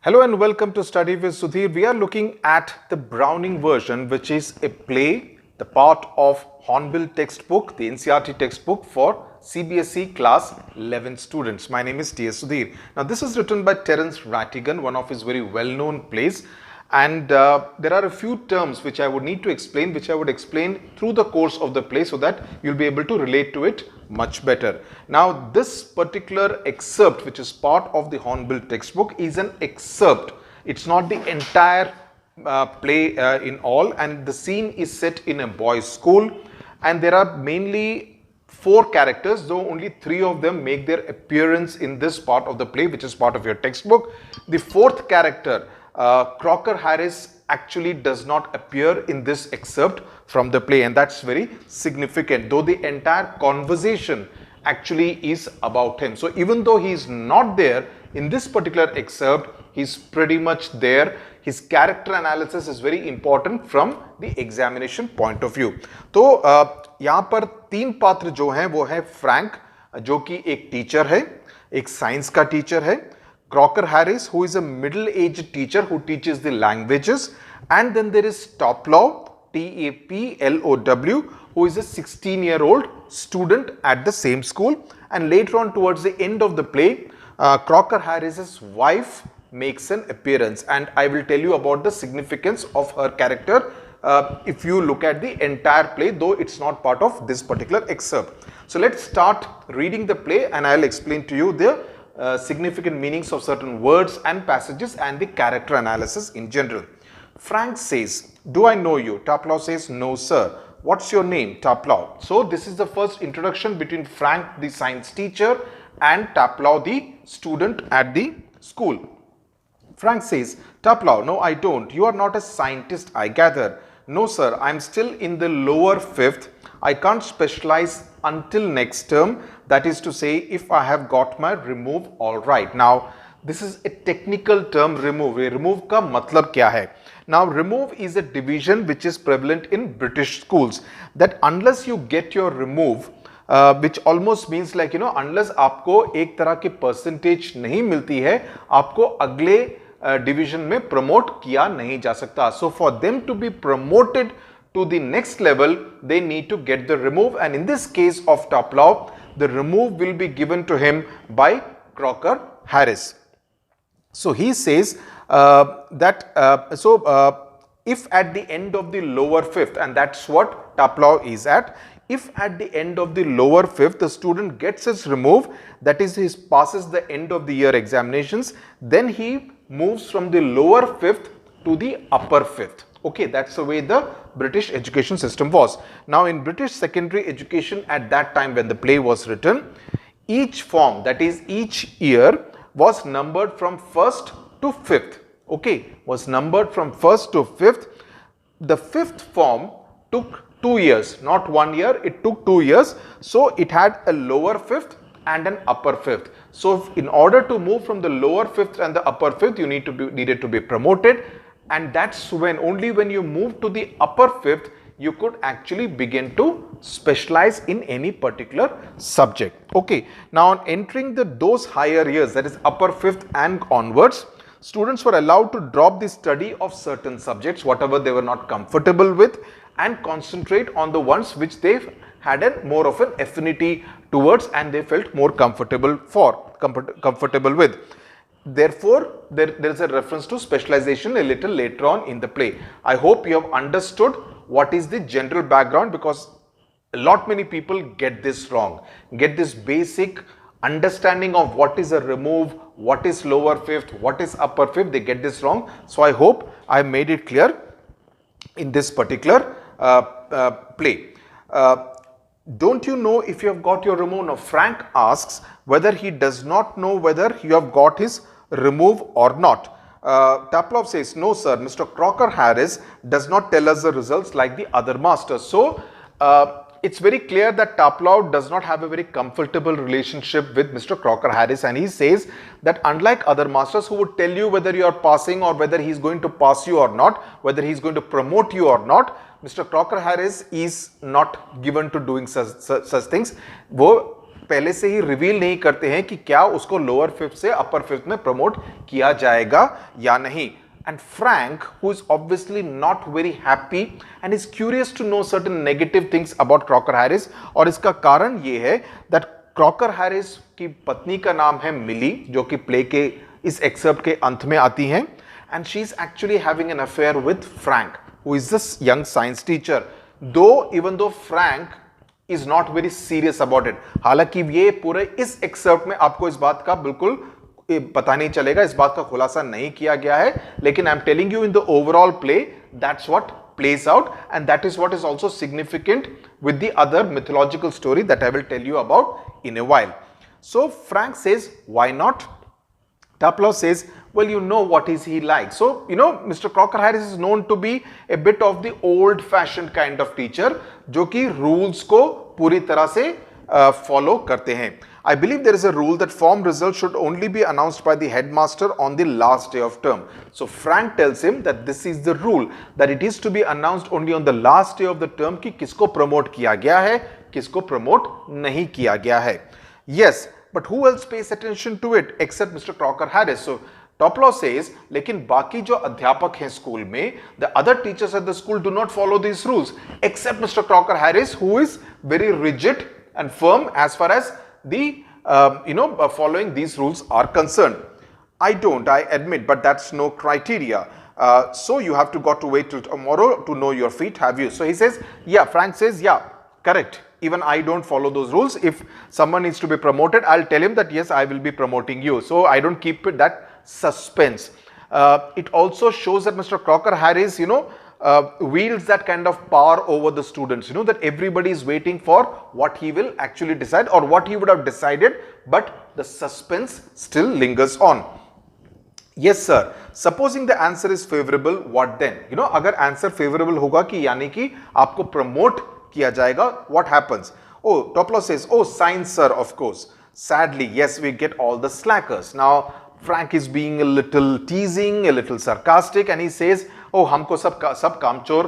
Hello and welcome to Study with Sudhir. We are looking at the Browning version, which is a play, the part of Hornbill textbook, the NCERT textbook for CBSE class 11 students. My name is T.S. Sudhir. Now this is written by Terence Rattigan, one of his very well-known plays. And there are a few terms which I would need to explain, which I would explain through the course of the play so that you'll be able to relate to it much better. Now this particular excerpt, which is part of the Hornbill textbook, is an excerpt. It's not the entire play in all, and the scene is set in a boys' school, and there are mainly 4 characters, though only 3 of them make their appearance in this part of the play, which is part of your textbook. The 4th character, Crocker Harris, actually does not appear in this excerpt from the play, and that's very significant, though the entire conversation actually is about him. So even though he is not there in this particular excerpt, he's pretty much there. His character analysis is very important from the examination point of view. तो यहाँ पर 3 पात्र जो हैं वो है Frank, जो कि एक टीचर है, एक साइंस का टीचर है, Crocker Harris, who is a middle-aged teacher who teaches the languages, and then there is Tapla, T-A-P-L-O-W, who is a 16-year-old student at the same school. And later on, towards the end of the play, Crocker Harris's wife makes an appearance, and I will tell you about the significance of her character if you look at the entire play, though it's not part of this particular excerpt. So let's start reading the play, and I'll explain to you the significant meanings of certain words and passages and the character analysis in general. Frank says, "Do I know you?" Tapla says, "No, sir." "What's your name?" Tapla. So this is the first introduction between Frank, the science teacher, and Tapla, the student at the school. Frank says, "Tapla, no, I don't. You are not a scientist, I gather." "No, sir, I'm still in the lower 5th. I can't specialize until next term. That is to say, if I have got my remove all right." Now, this is a technical term, remove. Remove ka matlab kya hai? Now, remove is a division which is prevalent in British schools, that unless you get your remove, which almost means like, unless आपको एक तरह की percentage नहीं मिलती है, आपको अगले division में प्रमोट किया नहीं जा सकता. So for them to be promoted to the next level, they need to get the remove, and in this case of Tapla, the remove will be given to him by Crocker Harris. So he says if at the end of the lower 5th, and that's what Tapla is at, if at the end of the lower 5th the student gets his remove, that is, he passes the end of the year examinations, then he moves from the lower 5th to the upper 5th. Okay, that's the way the British education system was. Now, in British secondary education at that time when the play was written, each form, that is each year, was numbered from 1st to 5th. Okay, was numbered from 1st to 5th. The 5th form took 2 years, not 1 year, it took 2 years. So it had a lower 5th and an upper 5th. So in order to move from the lower 5th and the upper 5th, you needed to be promoted. And that's when, only when you move to the upper 5th, you could actually begin to specialize in any particular subject. Okay, now on entering those higher years, that is upper 5th and onwards, students were allowed to drop the study of certain subjects, whatever they were not comfortable with, and concentrate on the ones which they had more of an affinity towards and they felt more comfortable with. Therefore, there is a reference to specialization a little later on in the play. I hope you have understood what is the general background, because many people get this wrong, get this basic understanding of what is a remove, what is lower 5th, what is upper 5th, they get this wrong. So I hope I have made it clear in this particular play. Don't you know if you have got your remove? Now, Frank asks whether he does not know whether you have got his remove or not. Tapla says, "No, sir, Mr. Crocker Harris does not tell us the results like the other masters." So, it's very clear that Tapla does not have a very comfortable relationship with Mr. Crocker Harris, and he says that unlike other masters who would tell you whether you are passing or whether he is going to pass you or not, whether he is going to promote you or not, Mr. Crocker Harris is not given to doing such things. वो पहले से ही reveal नहीं करते हैं कि क्या उसको lower fifth से अपर फिफ्थ में प्रमोट किया जाएगा या नहीं. And Frank, who is obviously not very happy and is curious to know certain negative things about Crocker Harris, और इसका कारण ये है that Crocker Harris की पत्नी का नाम है मिली, जो कि प्ले के इस एक्सर्प्ट के अंत में आती हैं, and she is actually having an affair with Frank, who is this young science teacher. Even though Frank is not very serious about it. हालांकि ये पूरे इस एक्सर्प्ट में आपको इस बात का बिल्कुल पता नहीं चलेगा, इस बात का खुलासा नहीं किया गया है, लेकिन I am telling you in the overall play that's what plays out, and that is what is also significant with the other mythological story that I will tell you about in a while. So Frank says, why not? Tapla says, well, you know what is he like. So, you know, Mr. Crocker Harris is known to be a bit of the old-fashioned kind of teacher, जो कि rules को पूरी तरह से follow करते हैं. I believe there is a rule that form results should only be announced by the headmaster on the last day of term. So Frank tells him that this is the rule, that it is to be announced only on the last day of the term कि किसको promote किया गया है, किसको promote नहीं किया गया है. Yes, but who else pays attention to it except Mr. Crocker Harris? So Tapla says, लेकिन बाकी जो अध्यापक हैं स्कूल में, the other teachers at the school do not follow these rules except Mr. Crocker Harris, who is very rigid and firm as far as the following these rules are concerned. I admit, but that's no criteria. So you have got to wait till tomorrow to know your feet, have you? So he says, yeah, Frank says, yeah, correct. Even I don't follow those rules. If someone needs to be promoted, I'll tell him that, yes, I will be promoting you. So I don't keep it that suspense. It also shows that Mr. Crocker Harris, wields that kind of power over the students, that everybody is waiting for what he will actually decide or what he would have decided, but the suspense still lingers on. Yes sir, supposing the answer is favorable, what then? अगर answer favorable होगा कि यानी कि आपको promote किया जाएगा, what happens? Oh, Tapla says, oh, science sir, of course. Sadly, yes, we get all the slackers. Now, Frank is being a little teasing, a little sarcastic, and he says, oh, हमको सब कामचोर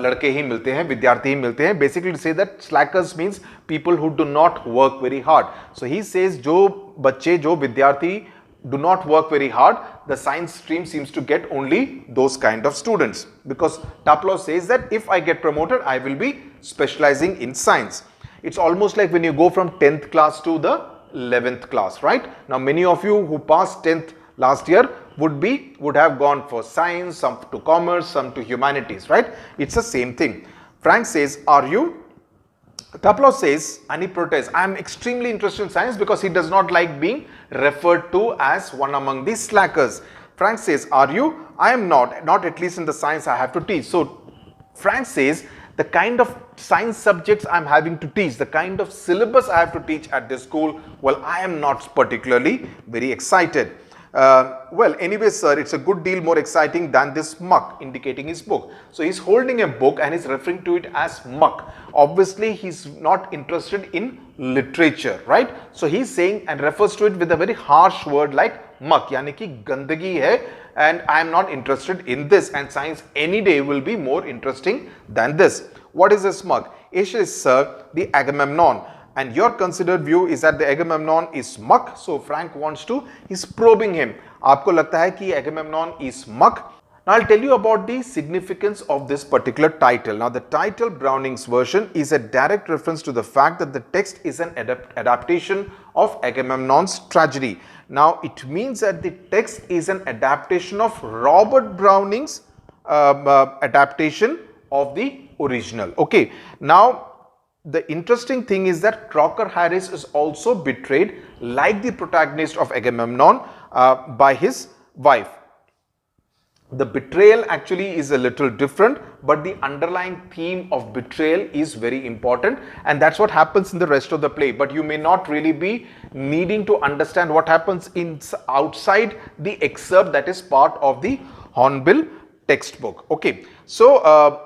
लड़के ही मिलते हैं, विद्यार्थी ही मिलते हैं. Basically to say that slackers means people who do not work very hard. So he says जो विद्यार्थी do not work very hard, the science stream seems to get only those kind of students. Because Tapla says that if I get promoted, I will be specializing in science. It's almost like when you go from 10th class to the 11th class, right? Now many of you who passed 10th last year would have gone for science, some to commerce, some to humanities, right? It's the same thing. Frank says, are you? Tapla says, and he protests, I am extremely interested in science because he does not like being referred to as one among these slackers. Frank says, are you? I am not at least in the science I have to teach. So Frank says, the kind of science subjects I'm having to teach, the kind of syllabus I have to teach at this school, well, I am not particularly very excited. Well, anyway, sir, it's a good deal more exciting than this muck, indicating his book. So he's holding a book and he's referring to it as muck. Obviously, he's not interested in literature, right? So he's saying and refers to it with a very harsh word like muck, yani ki gandagi hai, and I am not interested in this, and science any day will be more interesting than this. What is this muck? It is, sir, the Agamemnon. And your considered view is that the Agamemnon is muck. So Frank he's probing him. आपको लगता है कि Agamemnon is muck. Now I'll tell you about the significance of this particular title. Now the title, Brownings version, is a direct reference to the fact that the text is an adaptation of Agamemnon's tragedy. Now it means that the text is an adaptation of Robert Browning's adaptation of the original. Okay. Now the interesting thing is that Crocker Harris is also betrayed like the protagonist of Agamemnon by his wife. The betrayal actually is a little different, but the underlying theme of betrayal is very important, and that's what happens in the rest of the play. But you may not really be needing to understand what happens outside the excerpt that is part of the Hornbill textbook. Okay, so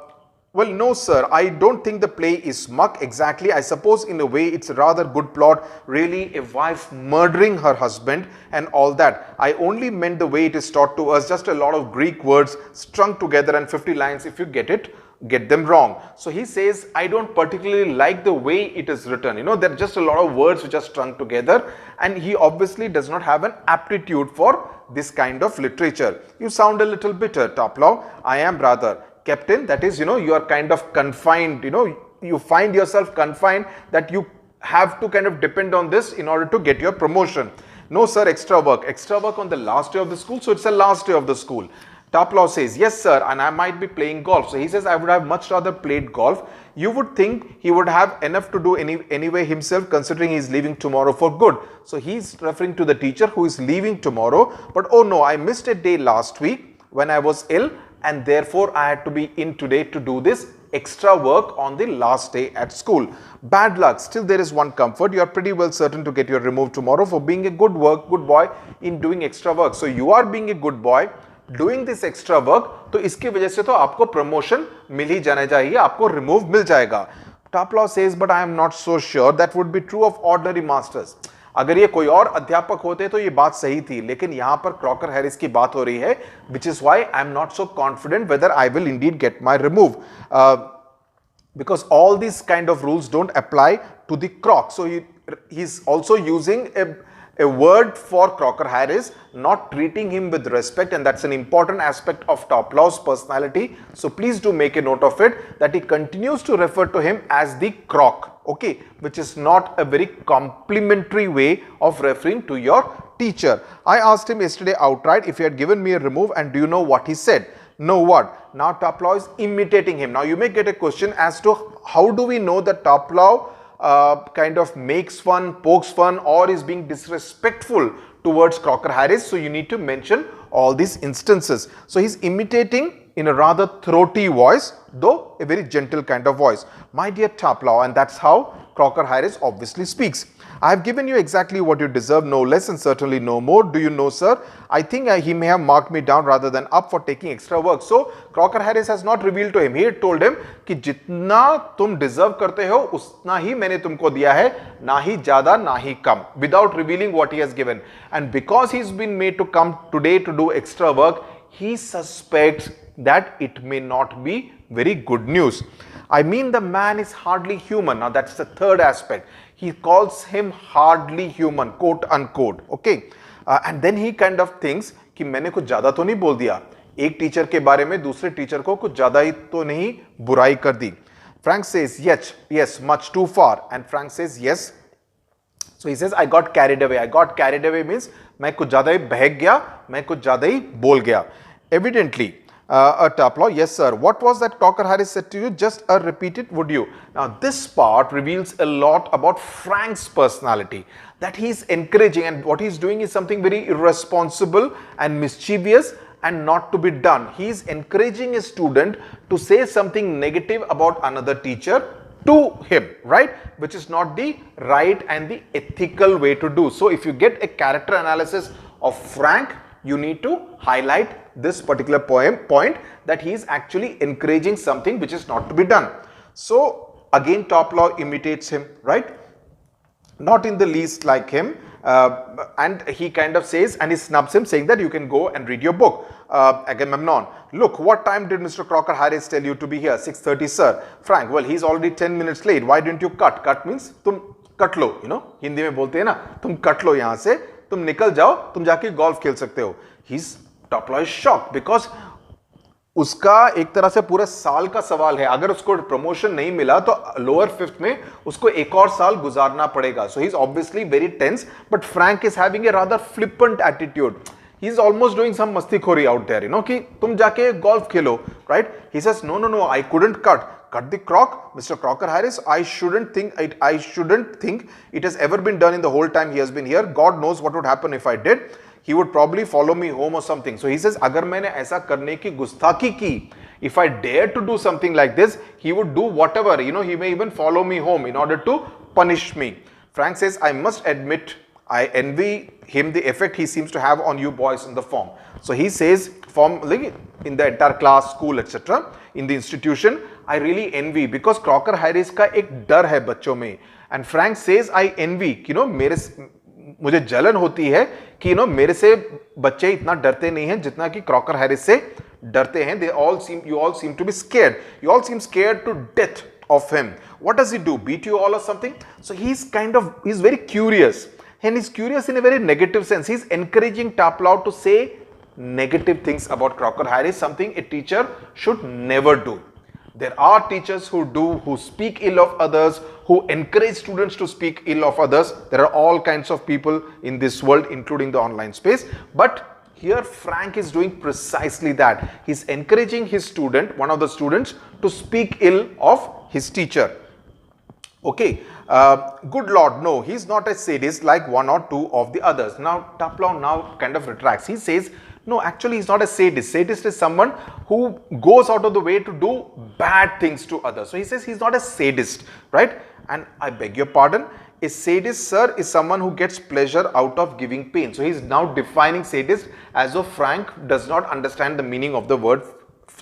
well, no sir, I don't think the play is muck exactly. I suppose in a way it's a rather good plot, really a wife murdering her husband and all that. I only meant the way it is taught to us, just a lot of Greek words strung together and 50 lines if you get it get them wrong. So he says, I don't particularly like the way it is written. You know, there are just a lot of words which are strung together, and he obviously does not have an aptitude for this kind of literature. You sound a little bitter, Tapla. I am rather. Captain, that is, you know, you are kind of confined, you know, you find yourself confined that you have to kind of depend on this in order to get your promotion. No sir, extra work on the last day of the school, so it's the last day of the school. Tapla says, yes sir, and I might be playing golf. So he says, I would have much rather played golf. You would think he would have enough to do anyway himself, considering he is leaving tomorrow for good. So he's referring to the teacher who is leaving tomorrow. But oh no, I missed a day last week when I was ill, and therefore I had to be in today to do this extra work on the last day at school. Bad luck. Still there is one comfort. You are pretty well certain to get your removed tomorrow for being a good boy in doing extra work. So you are being a good boy doing this extra work, तो इसकी वजह से तो आपको promotion मिल ही जाना चाहिए, आपको remove मिल जाएगा. Tapla says, but I am not so sure that would be true of ordinary masters. अगर ये कोई और अध्यापक होते तो ये बात सही थी, लेकिन यहाँ पर क्रॉकर हैरिस की बात हो रही है, which is why I am not so confident whether I will indeed get my remove, because all these kind of rules don't apply to the Croc. So he's also using a word for Crocker Harris, not treating him with respect, and that's an important aspect of Tapla's personality. So please do make a note of it, that he continues to refer to him as the Croc, okay, which is not a very complimentary way of referring to your teacher. I asked him yesterday outright if he had given me a remove, and do you know what he said? No, what? Now Tapla is imitating him. Now you may get a question as to how do we know that Tapla kind of makes fun, pokes fun, or is being disrespectful towards Crocker Harris. So you need to mention all these instances. So he's imitating in a rather throaty voice, though a very gentle kind of voice. My dear Tapla, and that's how Crocker Harris obviously speaks. I have given you exactly what you deserve, no less and certainly no more. Do you know, sir? I think he may have marked me down rather than up for taking extra work. So Crocker Harris has not revealed to him. He had told him कि जितना तुम deserve करते हो उतना ही मैंने तुमको दिया है, ना ही ज़्यादा ना ही कम, without revealing what he has given. And because he's been made to come today to do extra work, he suspects that it may not be very good news. I mean, the man is hardly human. Now that's the third aspect. He calls him hardly human, quote unquote, okay. And then he kind of thinks कि मैंने कुछ ज़्यादा तो नहीं बोल दिया, एक teacher के बारे में दूसरे टीचर को कुछ ज़्यादा ही तो नहीं बुराई कर दी. Frank says, yes, much too far. And Frank says, yes. So he says, I got carried away. I got carried away means मैं कुछ ज़्यादा ही बहक गया, मैं कुछ ज़्यादा ही बोल गया. Evidently, Tapla, yes sir. What was that Crocker Harris said to you? Just repeat it, would you? Now this part reveals a lot about Frank's personality, that he is encouraging, and what he is doing is something very irresponsible and mischievous and not to be done. He is encouraging a student to say something negative about another teacher to him, right? Which is not the right and the ethical way to do. So if you get a character analysis of Frank, you need to highlight this particular point, that he is actually encouraging something which is not to be done. So again Tapla imitates him, right? Not in the least like him, and he kind of says, and he snubs him, saying that you can go and read your book. Agamemnon, look, what time did Mr. Crocker Harris tell you to be here? 6:30, sir. Frank, well, he's already 10 minutes late. Why didn't you cut? Cut means तुम cut low, you know, Hindi में बोलते हैं ना, तुम cut लो यहाँ से, तुम निकल जाओ, तुम जाके गोल्फ खेल सकते हो. Tapla is shocked because उसका एक तरह से पूरा साल का सवाल है. अगर उसको प्रमोशन नहीं मिला तो लोअर फिफ्थ में उसको एक और साल गुजारना पड़ेगा. So he's obviously very tense, but Frank is having a rather flippant attitude. He's almost doing some मस्तीखोरी out there, you know, कि तुम जाके golf Khelo, right? He says, no, I couldn't cut the Croc, Mr. Crocker Harris. I shouldn't think it has ever been done in the whole time he has been here. God knows what would happen if I did. He would probably follow me home or something. So he says, अगर मैंने ऐसा करने की गुस्ताखी की, if I dare to do something like this, he would do whatever, you know, he may even follow me home in order to punish me. Frank says, I must admit, I envy him the effect he seems to have on you boys in the form. So he says, like in the entire class, school, etc., in the institution, I really envy, because Crocker Harris का एक डर है बच्चों में. And Frank says, I envy, you know, मुझे जलन होती है कि मेरे से बच्चे इतना डरते नहीं हैं जितना कि क्रॉकर हैरिस से डरते हैं. You all seem to be scared. You all seem scared to death of him. What does he do? Beat you all or something? So he's very curious. And he's curious in a very negative sense. He's encouraging Tapla to say negative things about Crocker Harris, something a teacher should never do. There are teachers who speak ill of others, who encourage students to speak ill of others. There are all kinds of people in this world, including the online space. But here Frank is doing precisely that. He's encouraging his student, one of the students, to speak ill of his teacher. Okay, good Lord, no, he's not a sadist like one or two of the others. Now, Tapla now kind of retracts. He says, no, actually he's not a sadist. Sadist is someone who goes out of the way to do bad things to others. So he says he's not a sadist, right? And I beg your pardon, a sadist, sir, is someone who gets pleasure out of giving pain. So he's now defining sadist as though Frank does not understand the meaning of the word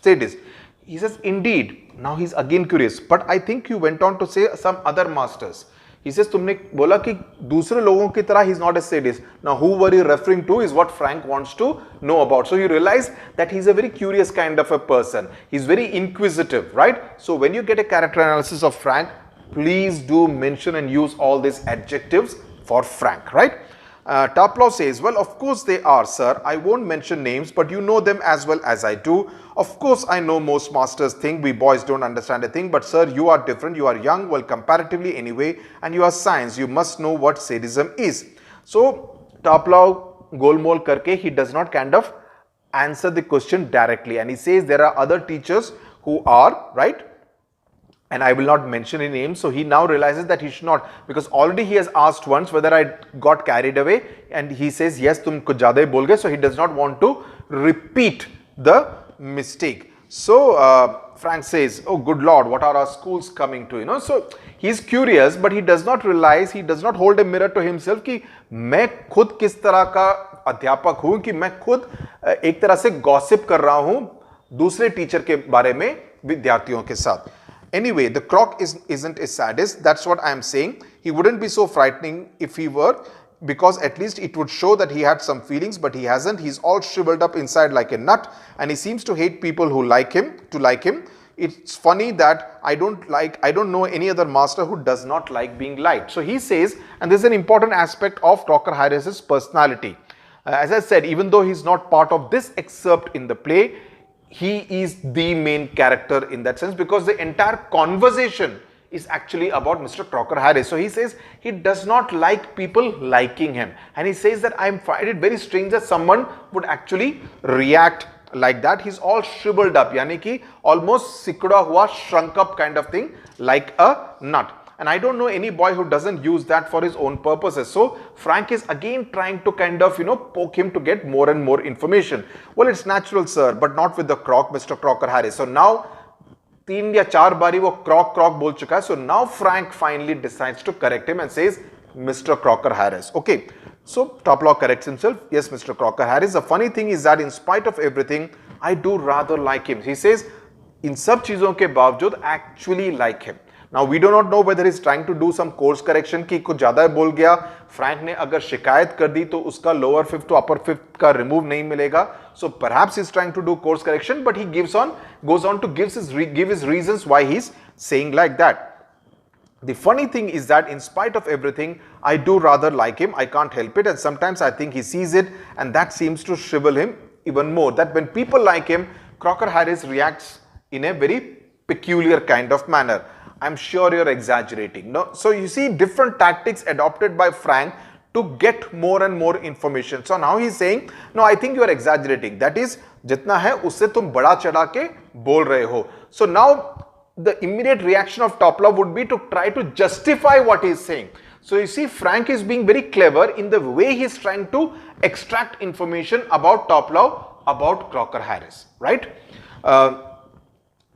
sadist. He says, indeed. Now he's again curious. But I think you went on to say some other masters. He says, तुमने बोला कि दूसरे लोगों की तरह he's not a sadist. Now who were you referring to is what Frank wants to know about. So you realize that he's a very curious kind of a person. He's very inquisitive, right? So when you get a character analysis of Frank, please do mention and use all these adjectives for Frank, right? Tapla says, well, of course they are, sir. I won't mention names, but you know them as well as I do. Of course, I know most masters think we boys don't understand a thing, but sir, you are different. You are young, well, comparatively anyway, and you are science. You must know what sadism is. So, Tapla golmol karke, he does not kind of answer the question directly. And he says there are other teachers who are, right? And I will not mention any names. So he now realizes that he should not, because already he has asked once whether I got carried away, and he says, yes, tum kuch zyada hi bol gaye. So he does not want to repeat the mistake. So Frank says, oh good Lord, what are our schools coming to, you know? So he is curious, but he does not realize, he does not hold a mirror to himself कि मैं खुद किस तरह का अध्यापक हूँ, कि मैं खुद एक तरह से गॉसिप कर रहा हूँ दूसरे टीचर के बारे में विद्यार्थियों के साथ. Anyway, the Croc isn't a sadist. That's what I am saying. He wouldn't be so frightening if he were, because at least it would show that he had some feelings, but he hasn't. He's all shriveled up inside like a nut, and he seems to hate people who like him, It's funny that I don't know any other master who does not like being liked. So he says, and this is an important aspect of Crocker Harris's personality. As I said, even though he's not part of this excerpt in the play, he is the main character in that sense, because the entire conversation is actually about Mr. Crocker Harris. So he says he does not like people liking him, and he says that I find it very strange that someone would actually react like that. He's all shriveled up, yani ki almost sikda hua, shrunk up kind of thing, like a nut. And I don't know any boy who doesn't use that for his own purposes. So Frank is again trying to kind of, poke him to get more and more information. Well, it's natural, sir, but not with the Croc, Mr. Crocker Harris. So now, 3 या 4 बारी वो Croc बोल चुका है. So now Frank finally decides to correct him and says, Mr. Crocker Harris. Okay. So Tapla corrects himself. Yes, Mr. Crocker Harris. The funny thing is that in spite of everything, I do rather like him. He says, in सब चीजों के बावजूद, actually like him. Now we do not know whether he is trying to do some course correction कि कुछ ज़्यादा बोल गया. Frank ने अगर शिकायत कर दी तो उसका lower fifth to upper fifth का remove नहीं मिलेगा. So perhaps he is trying to do course correction, but he goes on to give his reasons why he is saying like that. The funny thing is that in spite of everything, I do rather like him. I can't help it, and sometimes I think he sees it, and that seems to shrivel him even more. That when people like him, Crocker Harris reacts in a very peculiar kind of manner. I'm sure you're exaggerating. No, so you see different tactics adopted by Frank to get more and more information. So now he's saying, no, I think you are exaggerating. That is, जितना है उससे तुम बड़ा चढ़ा के बोल रहे हो. So now the immediate reaction of Tapla would be to try to justify what he's saying. So you see, Frank is being very clever in the way he's trying to extract information about Tapla, about Crocker Harris, right?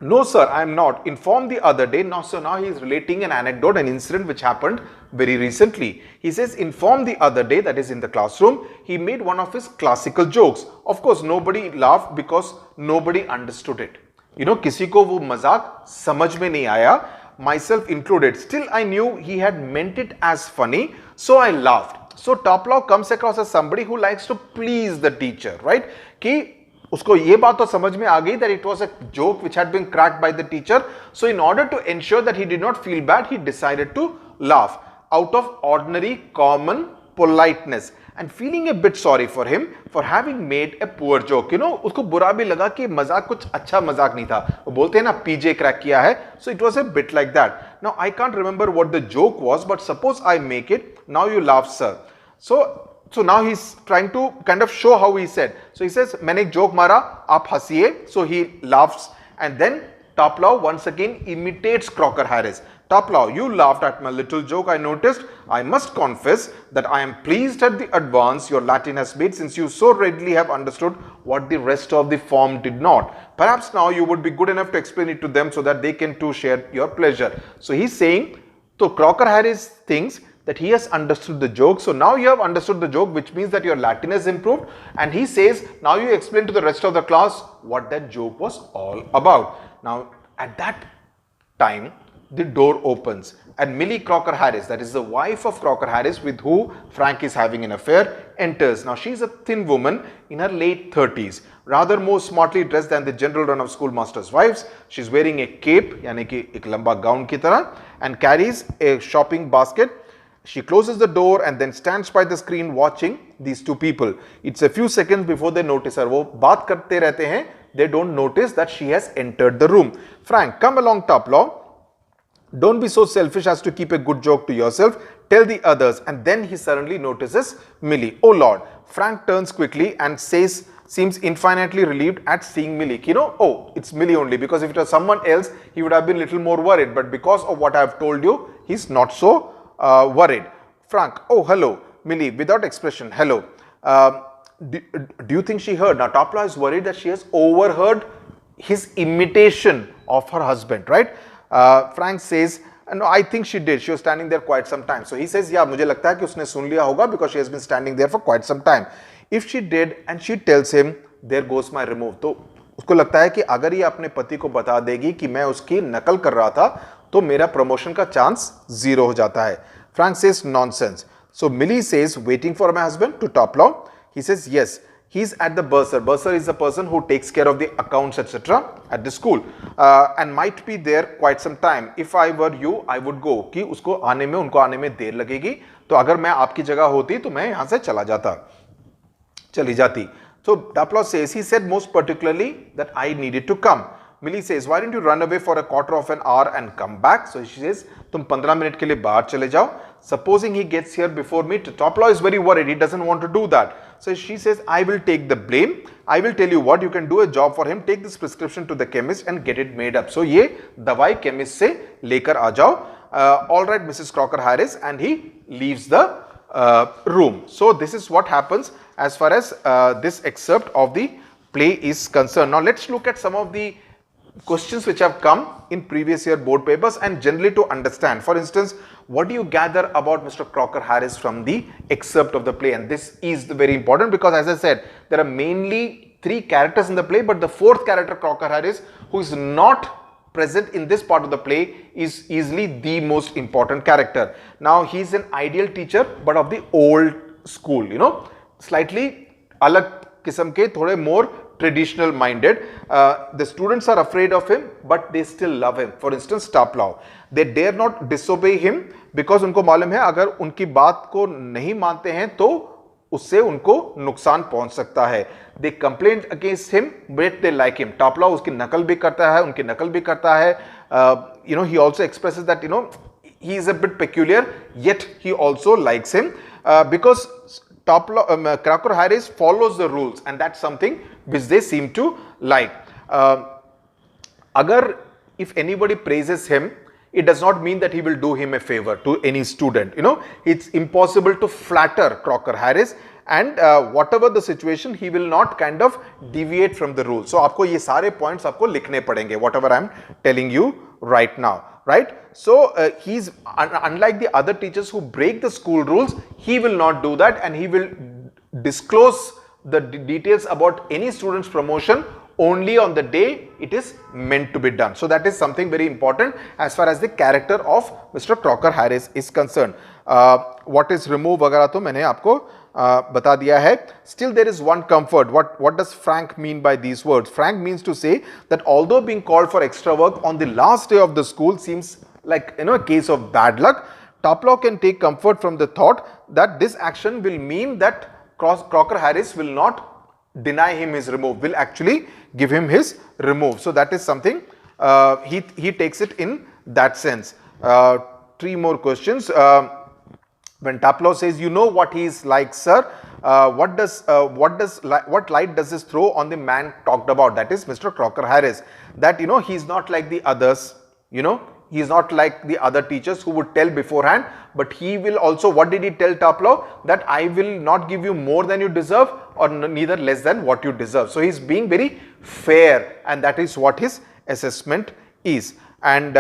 No, sir, I am not. Informed the other day. Now, so now he is relating an anecdote, an incident which happened very recently. He says, informed the other day, that is in the classroom, he made one of his classical jokes. Of course, nobody laughed because nobody understood it. किसी को वो मजाक समझ में नहीं आया, myself included. Still, I knew he had meant it as funny, so I laughed. So Tapla comes across as somebody who likes to please the teacher, right? कि उसको ये बात तो समझ में आ गई that it was a joke which had been cracked by the teacher. So in order to ensure that he did not feel bad, he decided to laugh out of ordinary common politeness and feeling a bit sorry for him for having made a poor joke. You know, उसको बुरा भी लगा कि मजाक कुछ अच्छा मजाक नहीं था. वो बोलते हैं ना पीजे क्रैक किया है. So it was a bit like that. Now I can't remember what the joke was, but suppose I make it. Now you laugh, sir. So now he's trying to kind of show how he said. So he says, मैंने एक joke मारा, आप हंसिए. So he laughs, and then Tapla once again imitates Crocker Harris. Tapla, you laughed at my little joke, I noticed. I must confess that I am pleased at the advance your Latin has made, since you so readily have understood what the rest of the form did not. Perhaps now you would be good enough to explain it to them so that they can too share your pleasure. So he's saying, so Crocker Harris thinks that he has understood the joke. So now you have understood the joke, which means that your Latin has improved. And he says, now you explain to the rest of the class what that joke was all about. Now, at that time, the door opens and Millie Crocker Harris, that is the wife of Crocker Harris with who Frank is having an affair, enters. Now, she is a thin woman in her late 30s, rather more smartly dressed than the general run of schoolmasters' wives. She is wearing a cape, यानी कि एक लंबा gown की तरह, and carries a shopping basket. She closes the door and then stands by the screen watching these two people. It's a few seconds before they notice her. वो बात करते रहते हैं. They don't notice that she has entered the room. Frank, come along, Tapla. Don't be so selfish as to keep a good joke to yourself. Tell the others. And then he suddenly notices Millie. Oh Lord. Frank turns quickly and seems infinitely relieved at seeing Millie. You know, oh, it's Millie only, because if it was someone else, he would have been a little more worried. But because of what I have told you, he's not so worried. Frank, oh, hello. Millie, without expression, hello. Do you think she heard? Now, Tapla is worried that she has overheard his imitation of her husband, right? Frank says, no, I think she did. She was standing there quite some time. So he says, yeah, मुझे लगता है कि उसने सुन लिया होगा, because she has been standing there for quite some time. If she did and she tells him, there goes my remove. तो उसको लगता है कि अगर ये अपने पति को बता देगी कि मैं उसकी नकल कर रहा था, तो मेरा प्रमोशन का चांस 0 हो जाता है. Frank says, nonsense. So Millie says, waiting for my husband, to Tapla. He says, yes. He's at the bursar. Bursar is the person who takes care of the accounts, etc. at the school, and might be there quite some time. If I were you, I would go. कि उसको आने में, उनको आने में देर लगेगी. तो अगर मैं आपकी जगह होती, तो मैं यहाँ से चली जाती. So Tapla says, he said most particularly that I needed to come. Millie says, why don't you run away for a quarter of an hour and come back? So she says, तुम 15 minute के लिए बाहर चले जाओ. Supposing he gets here before me, Tapla is very worried. He doesn't want to do that. So she says, I will take the blame. I will tell you what, you can do a job for him. Take this prescription to the chemist and get it made up. So ये दवाई chemist से लेकर आ जाओ. All right, Mrs. Crocker Harris, and he leaves the room. So this is what happens as far as this excerpt of the play is concerned. Now let's look at some of the questions which have come in previous year board papers and generally to understand. For instance, what do you gather about Mr. Crocker Harris from the excerpt of the play? And this is very important, because as I said, there are mainly 3 characters in the play, but the 4th character, Crocker Harris, who is not present in this part of the play, is easily the most important character. Now he is an ideal teacher, but of the old school, you know, slightly अलग किस्म के, थोड़े more traditional minded. The students are afraid of him, but they still love him. For instance, Tapla, they dare not disobey him because उनको मालूम है अगर उनकी बात को नहीं मानते हैं तो उससे उनको नुकसान पहुंच सकता है. They complain against him, but they like him. Tapla उसकी नकल भी करता है, उनकी नकल भी करता है. You know, he also expresses that, you know, he is a bit peculiar, yet he also likes him because Tapla, Crocker Harris follows the rules, and that's something which they seem to like. If anybody praises him, it does not mean that he will do him a favor to any student. You know, it's impossible to flatter Crocker Harris, and whatever the situation, he will not kind of deviate from the rules. So आपको ये सारे points आपको लिखने पड़ेंगे, whatever I'm telling you right now. Right? So he's unlike the other teachers who break the school rules, he will not do that, and he will disclose the details about any student's promotion only on the day it is meant to be done. So that is something very important as far as the character of Mr. Crocker Harris is concerned. What is remove वगैरह तो मैंने आपको बता दिया है. Still there is one comfort. What does Frank mean by these words? Frank means to say that although being called for extra work on the last day of the school seems like a case of bad luck, Tapla can take comfort from the thought that this action will mean that Crocker Harris will not deny him his remove, will actually give him his remove. So that is something he takes it in that sense. 3 more questions. When Tapla says, you know what he is like, sir, what light does this throw on the man talked about? That is Mr. Crocker Harris. That he is not like the others. He is not like the other teachers who would tell beforehand, but he will also, what did he tell Tapla? That I will not give you more than you deserve or neither less than what you deserve. So he is being very fair, and that is what his assessment is. And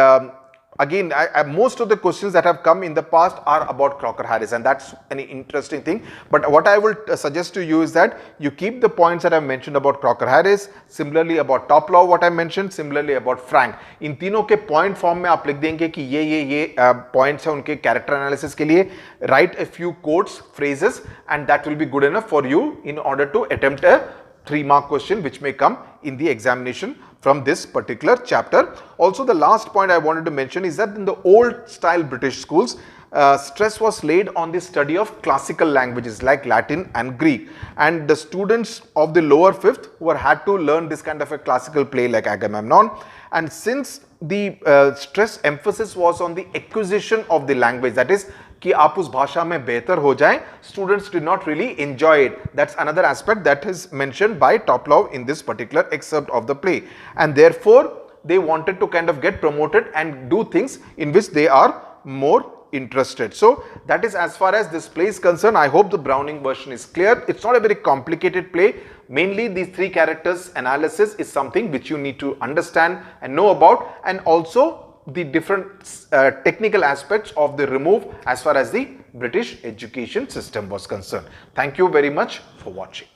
again, most of the questions that have come in the past are about Crocker Harris, and that's an interesting thing. But what I will suggest to you is that you keep the points that I mentioned about Crocker Harris, similarly about Tapla what I mentioned, similarly about Frank. इन तीनों के point form में आप लिख देंगे कि ये points हैं उनके character analysis के लिए. Write a few quotes, phrases, and that will be good enough for you in order to attempt a 3-mark question which may come in the examination from this particular chapter. Also, the last point I wanted to mention is that in the old style British schools, stress was laid on the study of classical languages like Latin and Greek, and the students of the lower 5th had to learn this kind of a classical play like Agamemnon. And since the stress emphasis was on the acquisition of the language, that is कि आप उस भाषा में बेहतर हो जाएं, students did not really enjoy it. That's another aspect that is mentioned by Tapla in this particular excerpt of the play, and therefore they wanted to kind of get promoted and do things in which they are more interested. So that is as far as this play is concerned. I hope the Browning version is clear. It's not a very complicated play. Mainly these 3 characters analysis is something which you need to understand and know about, and also the different technical aspects of the remove as far as the British education system was concerned. Thank you very much for watching.